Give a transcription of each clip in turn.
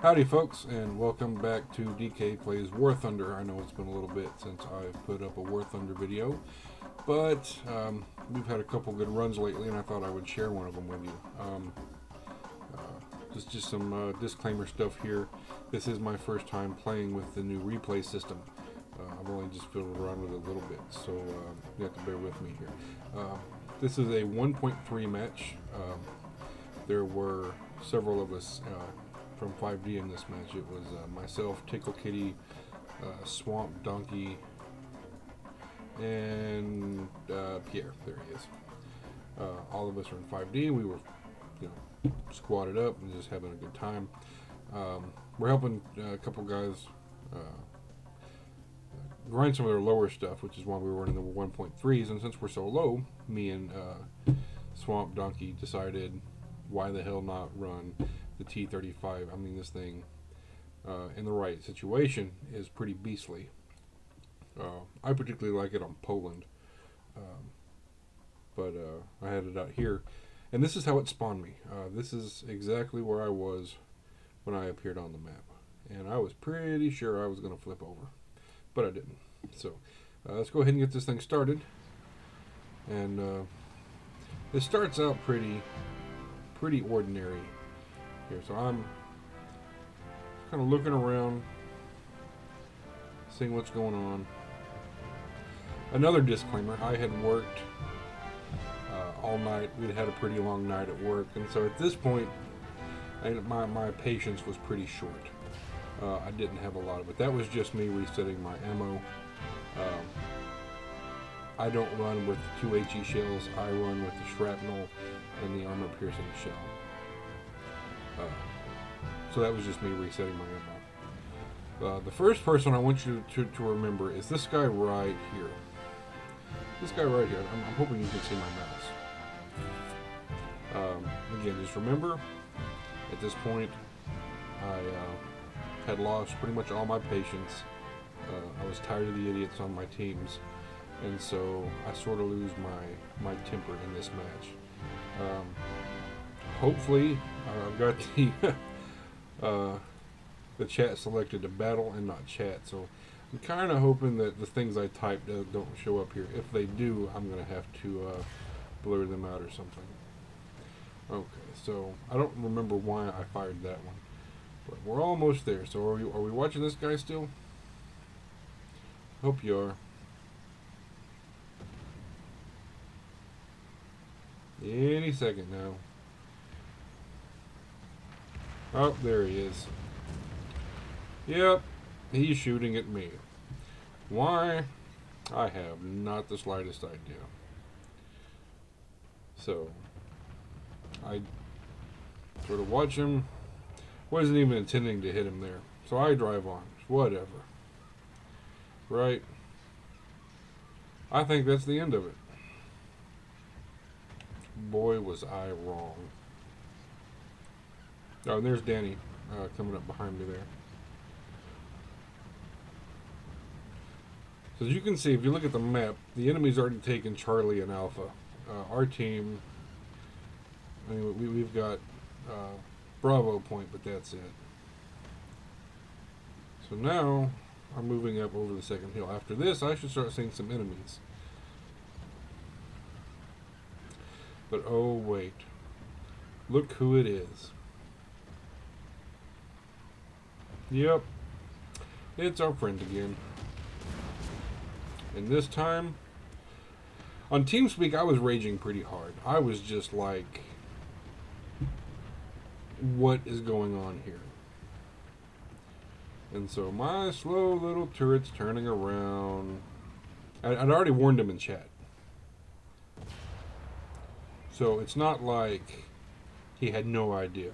Howdy folks, and welcome back to DK Plays War Thunder. I know it's been a little bit since I've put up a War Thunder video, but we've had a couple good runs lately, and I thought I would share one of them with you. Just some disclaimer stuff here. This is my first time playing with the new replay system. I've only just fiddled around with it a little bit, so you have to bear with me here. This is a 1.3 match. There were several of us from 5D in this match. It was myself, TickleKitty, Swamp Donkey, and Pierre. There he is. All of us are in 5D. We were, squatted up and just having a good time. We're helping a couple guys grind some of their lower stuff, which is why we were running the 1.3s. And since we're so low, me and Swamp Donkey decided, why the hell not run the T-35? I mean, this thing, in the right situation, is pretty beastly. I particularly like it on Poland, but I had it out here, and this is how it spawned me. This is exactly where I was when I appeared on the map, and I was pretty sure I was going to flip over, but I didn't. So let's go ahead and get this thing started, and it starts out pretty ordinary here. So I'm kind of looking around, seeing what's going on. Another disclaimer, I had worked all night. We'd had a pretty long night at work, and so at this point my patience was pretty short. I didn't have a lot of it. That was just me resetting my ammo. I don't run with the 2 HE shells. I run with the shrapnel and the armor-piercing shell. So that was just me resetting my ammo. The first person I want you to remember is this guy right here. This guy right here. I'm hoping you can see my mouse. Again, just remember, at this point, I had lost pretty much all my patience. I was tired of the idiots on my teams, and so I sort of lose my temper in this match. Hopefully, I've got the chat selected to battle and not chat, so I'm kind of hoping that the things I typed don't show up here. If they do, I'm going to have to blur them out or something. Okay, so I don't remember why I fired that one, but we're almost there. So are we watching this guy still? Hope you are. Any second now. Oh, there he is. Yep, he's shooting at me. Why? I have not the slightest idea. So, I sort of watch him. Wasn't even intending to hit him there. So I drive on. Whatever. Right? I think that's the end of it. Boy, was I wrong. Oh, and there's Danny coming up behind me there. So as you can see, if you look at the map, the enemy's already taken Charlie and Alpha. Our team, I mean, we've got Bravo Point, but that's it. So now I'm moving up over the second hill. After this, I should start seeing some enemies. But oh wait, look who it is. Yep, it's our friend again. And this time, on TeamSpeak, I was raging pretty hard. I was just like, what is going on here? And so my slow little turret's turning around. I'd already warned him in chat. So it's not like he had no idea.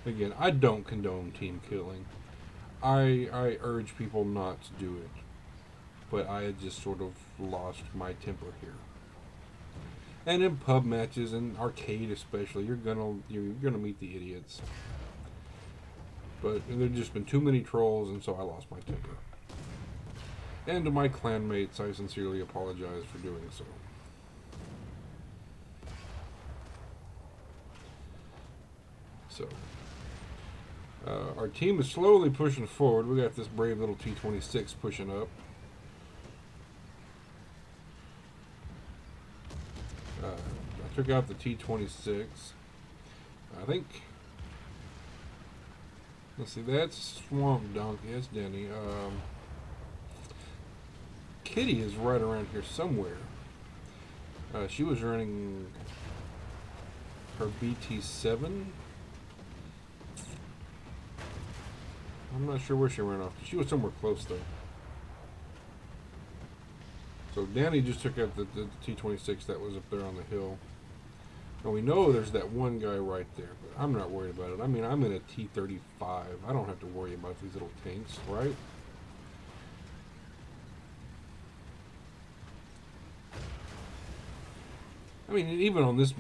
Again, I don't condone team killing. I urge people not to do it. But I had just sort of lost my temper here. And in pub matches and arcade especially, you're gonna meet the idiots. But there've just been too many trolls, and so I lost my temper. And to my clanmates, I sincerely apologize for doing so. So Our team is slowly pushing forward. We got this brave little T-26 pushing up. I took out the T-26. I think. Let's see. That's Swamp Donkey. That's Denny. Kitty is right around here somewhere. She was running her BT7. I'm not sure where she ran off. She was somewhere close though. So Danny just took out the T-26 that was up there on the hill. And we know there's that one guy right there, but I'm not worried about it. I mean, I'm in a T-35. I don't have to worry about these little tanks, right? I mean, even on this,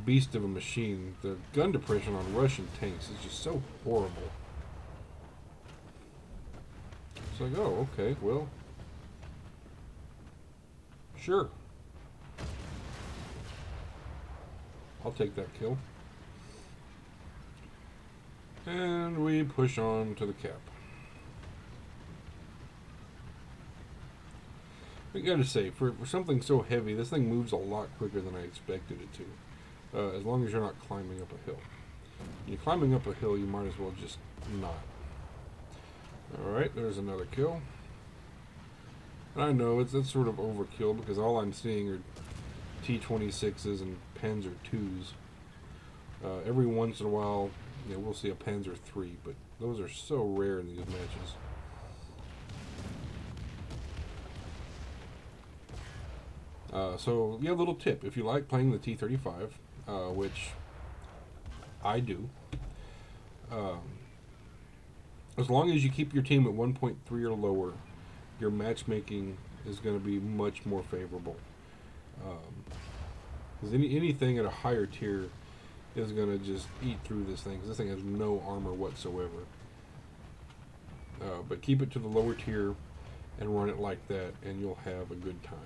beast of a machine, the gun depression on Russian tanks is just so horrible. It's like, oh, okay, well, sure. I'll take that kill. And we push on to the cap. I gotta say, for something so heavy, this thing moves a lot quicker than I expected it to. As long as you're not climbing up a hill. When you're climbing up a hill, you might as well just not. Alright, there's another kill. And I know it's sort of overkill because all I'm seeing are T-26s and Panzer IIs. Every once in a while, we'll see a Panzer III, but those are so rare in these matches. So, yeah, little tip. If you like playing the T-35, which I do, as long as you keep your team at 1.3 or lower, your matchmaking is going to be much more favorable. Because anything at a higher tier is going to just eat through this thing, because this thing has no armor whatsoever. But keep it to the lower tier and run it like that, and you'll have a good time.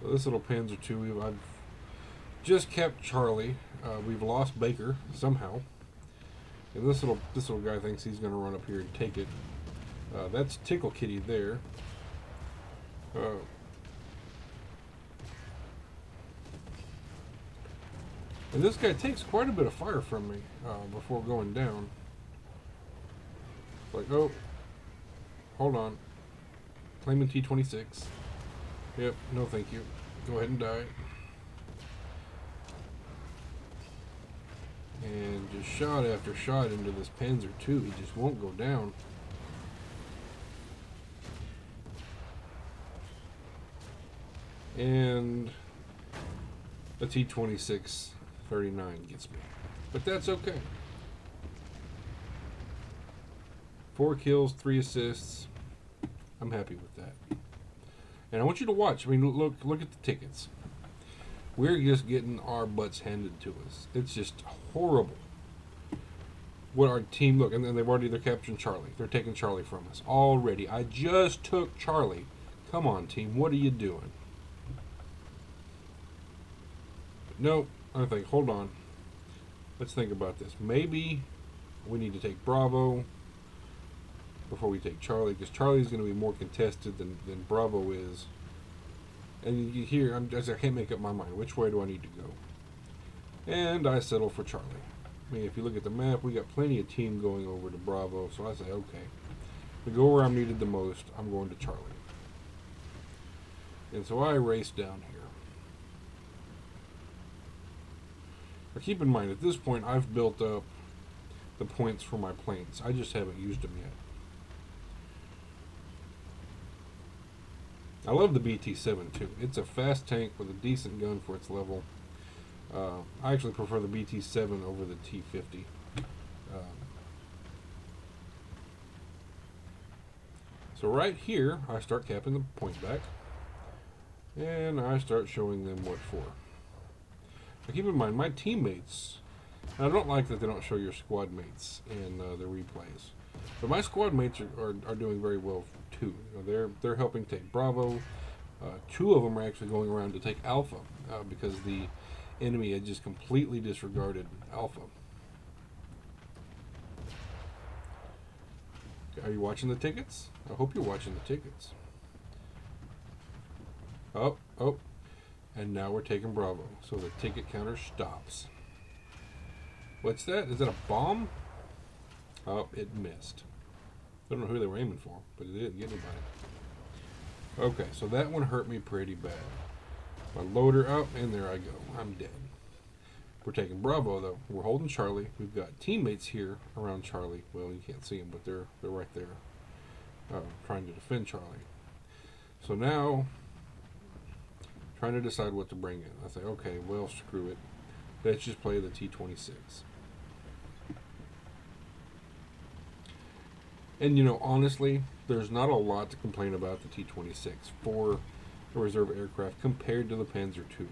So this little Panzer II, I've just kept Charlie. We've lost Baker somehow, and this little guy thinks he's going to run up here and take it. That's TickleKitty there. And this guy takes quite a bit of fire from me before going down. It's like, oh, hold on. Claiming T-26. Yep, no thank you. Go ahead and die. And just shot after shot into this Panzer II. He just won't go down. And the T-26 39 gets me. But that's okay. 4 kills, 3 assists. I'm happy with that. And I want you to watch. I mean, look at the tickets. We're just getting our butts handed to us. It's just horrible. What our team, look, and then they're capturing Charlie. They're taking Charlie from us already. I just took Charlie. Come on, team. What are you doing? No, I think, hold on. Let's think about this. Maybe we need to take Bravo before we take Charlie, because Charlie's going to be more contested than Bravo is. And you hear, I can't make up my mind. Which way do I need to go? And I settle for Charlie. I mean, if you look at the map, we got plenty of team going over to Bravo, so I say, okay. To go where I'm needed the most, I'm going to Charlie. And so I race down here. But keep in mind, at this point, I've built up the points for my planes. I just haven't used them yet. I love the BT-7 too. It's a fast tank with a decent gun for its level. I actually prefer the BT-7 over the T-50. So right here, I start capping the point back, and I start showing them what for. Now keep in mind, my teammates, and I don't like that they don't show your squad mates in the replays, but my squad mates are doing very well too. They're helping take Bravo. 2 of them are actually going around to take Alpha because the enemy had just completely disregarded Alpha. Are you watching the tickets? I hope you're watching the tickets. Oh, oh. And now we're taking Bravo. So the ticket counter stops. What's that? Is that a bomb? Oh, it missed. I don't know who they were aiming for, but it didn't get anybody. Okay, so that one hurt me pretty bad. My loader up, and there I go. I'm dead. We're taking Bravo, though. We're holding Charlie. We've got teammates here around Charlie. Well, you can't see them, but they're right there, trying to defend Charlie. So now, trying to decide what to bring in. I say, okay, well, screw it. Let's just play the T-26. And, you know, honestly, there's not a lot to complain about the T-26 for a reserve aircraft compared to the Panzer II.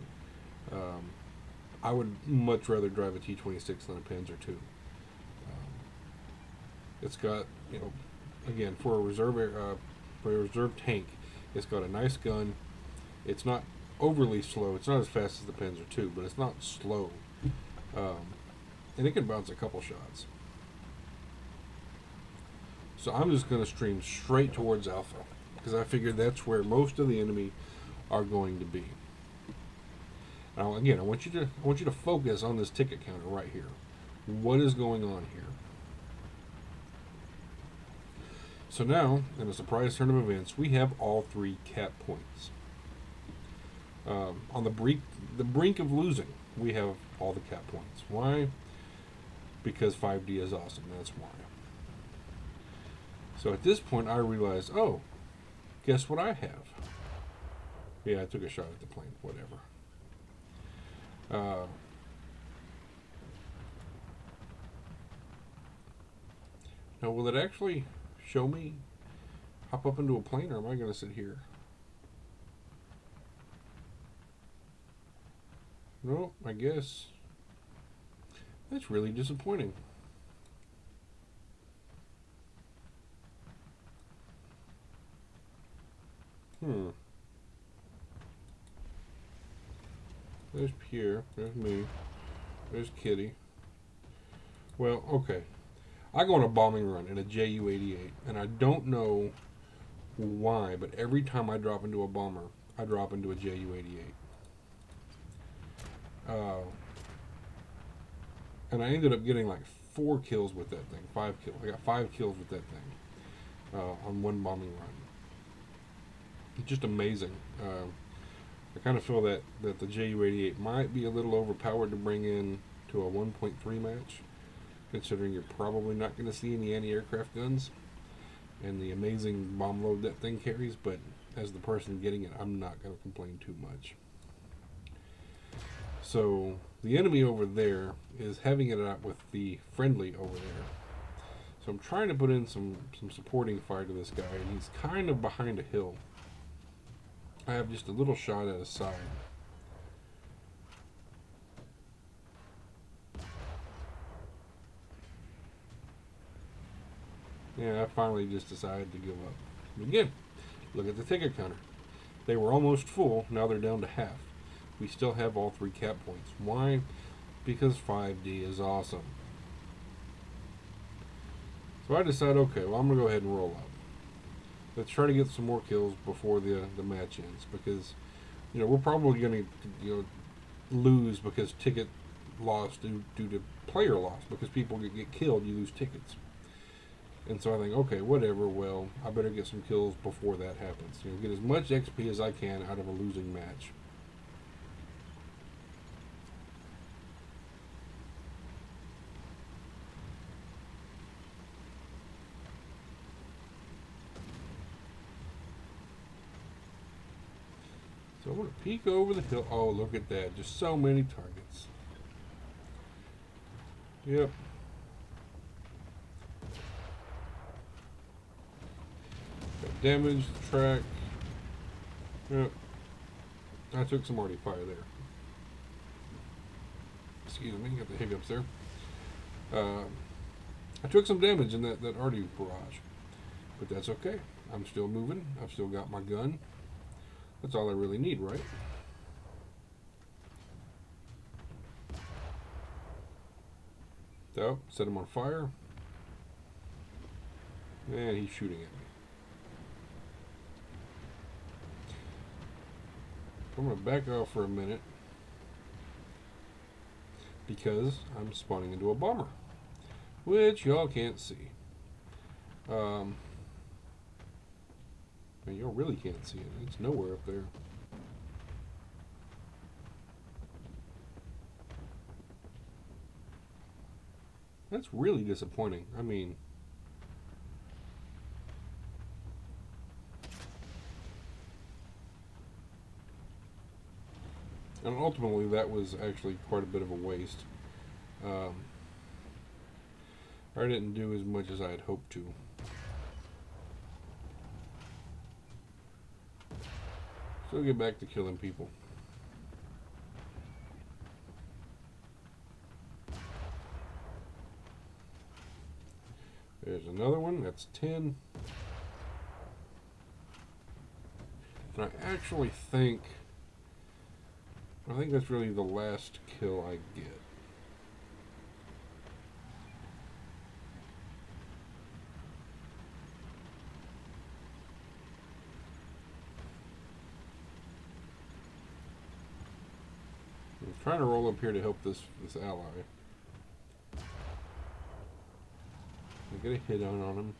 I would much rather drive a T-26 than a Panzer II. It's got, you know, again, for a reserve tank, it's got a nice gun. It's not overly slow. It's not as fast as the Panzer II, but it's not slow. And it can bounce a couple shots. So I'm just going to stream straight towards Alpha, because I figure that's where most of the enemy are going to be. Now, again, I want you to focus on this ticket counter right here. What is going on here? So now, in a surprise turn of events, we have all 3 cap points. On the brink of losing, we have all the cap points. Why? Because 5D is awesome. That's why. So at this point, I realized, oh, guess what I have? Yeah, I took a shot at the plane. Whatever. Now, will it actually show me hop up into a plane, or am I going to sit here? No, I guess. That's really disappointing. There's Pierre. There's me. There's Kitty. Well, okay. I go on a bombing run in a Ju-88, and I don't know why, but every time I drop into a bomber, I drop into a Ju-88. And I ended up getting like 4 kills with that thing. 5 kills. I got 5 kills with that thing on one bombing run. It's just amazing. I kind of feel that the Ju-88 might be a little overpowered to bring in to a 1.3 match, considering you're probably not going to see any anti-aircraft guns and the amazing bomb load that thing carries, but as the person getting it, I'm not going to complain too much. So the enemy over there is having it out with the friendly over there. So I'm trying to put in some supporting fire to this guy, and he's kind of behind a hill. I have just a little shot at his side. Yeah, I finally just decided to give up. And again, look at the ticket counter. They were almost full, now they're down to half. We still have all 3 cap points. Why? Because 5D is awesome. So I decided, okay, well, I'm going to go ahead and roll up. Let's try to get some more kills before the match ends, because, you know, we're probably going to, lose because ticket loss due to player loss, because people get killed, you lose tickets. And so I think, okay, whatever, well, I better get some kills before that happens. Get as much XP as I can out of a losing match. So I'm going to peek over the hill. Oh, look at that. Just so many targets. Yep. Got damage, track. Yep. I took some arty fire there. Excuse me, got the hiccups there. I took some damage in that arty barrage. But that's okay. I'm still moving. I've still got my gun. That's all I really need, right? Oh, set him on fire. And he's shooting at me. I'm going to back off for a minute because I'm spawning into a bomber, which y'all can't see. And y'all really can't see it. It's nowhere up there. That's really disappointing. I mean, and ultimately that was actually quite a bit of a waste. I didn't do as much as I had hoped to. So we'll get back to killing people. There's another one. That's 10. And I actually think that's really the last kill I get. I'm trying to roll up here to help this ally. I get a hit on him.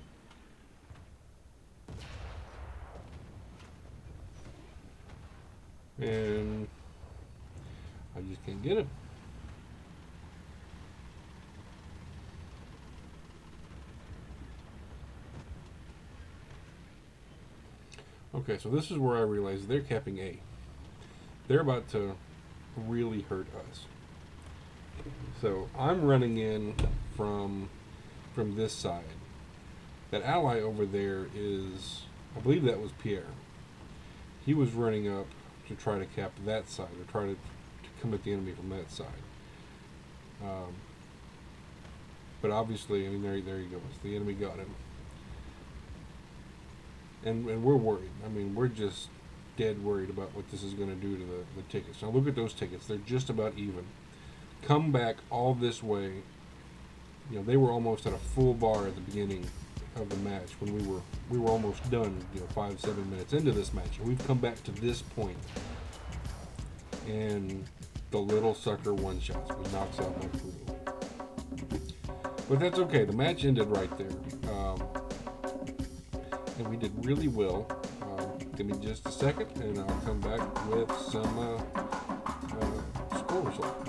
And I just can't get him. Okay, so this is where I realize they're capping A. They're about to really hurt us. So I'm running in from this side. That ally over there is, I believe that was Pierre. He was running up to try to cap that side, or try to come at the enemy from that side. But obviously, I mean, there he goes. The enemy got him. And we're worried. I mean, we're just dead worried about what this is going to do to the tickets. Now look at those tickets. They're just about even. Come back all this way. You know, they were almost at a full bar at the beginning of the match when we were almost done, 5-7 minutes into this match, and we've come back to this point, and the little sucker one shots me, knocks out my crew. But that's okay. The match ended right there, and we did really well. Give me just a second, and I'll come back with some score results.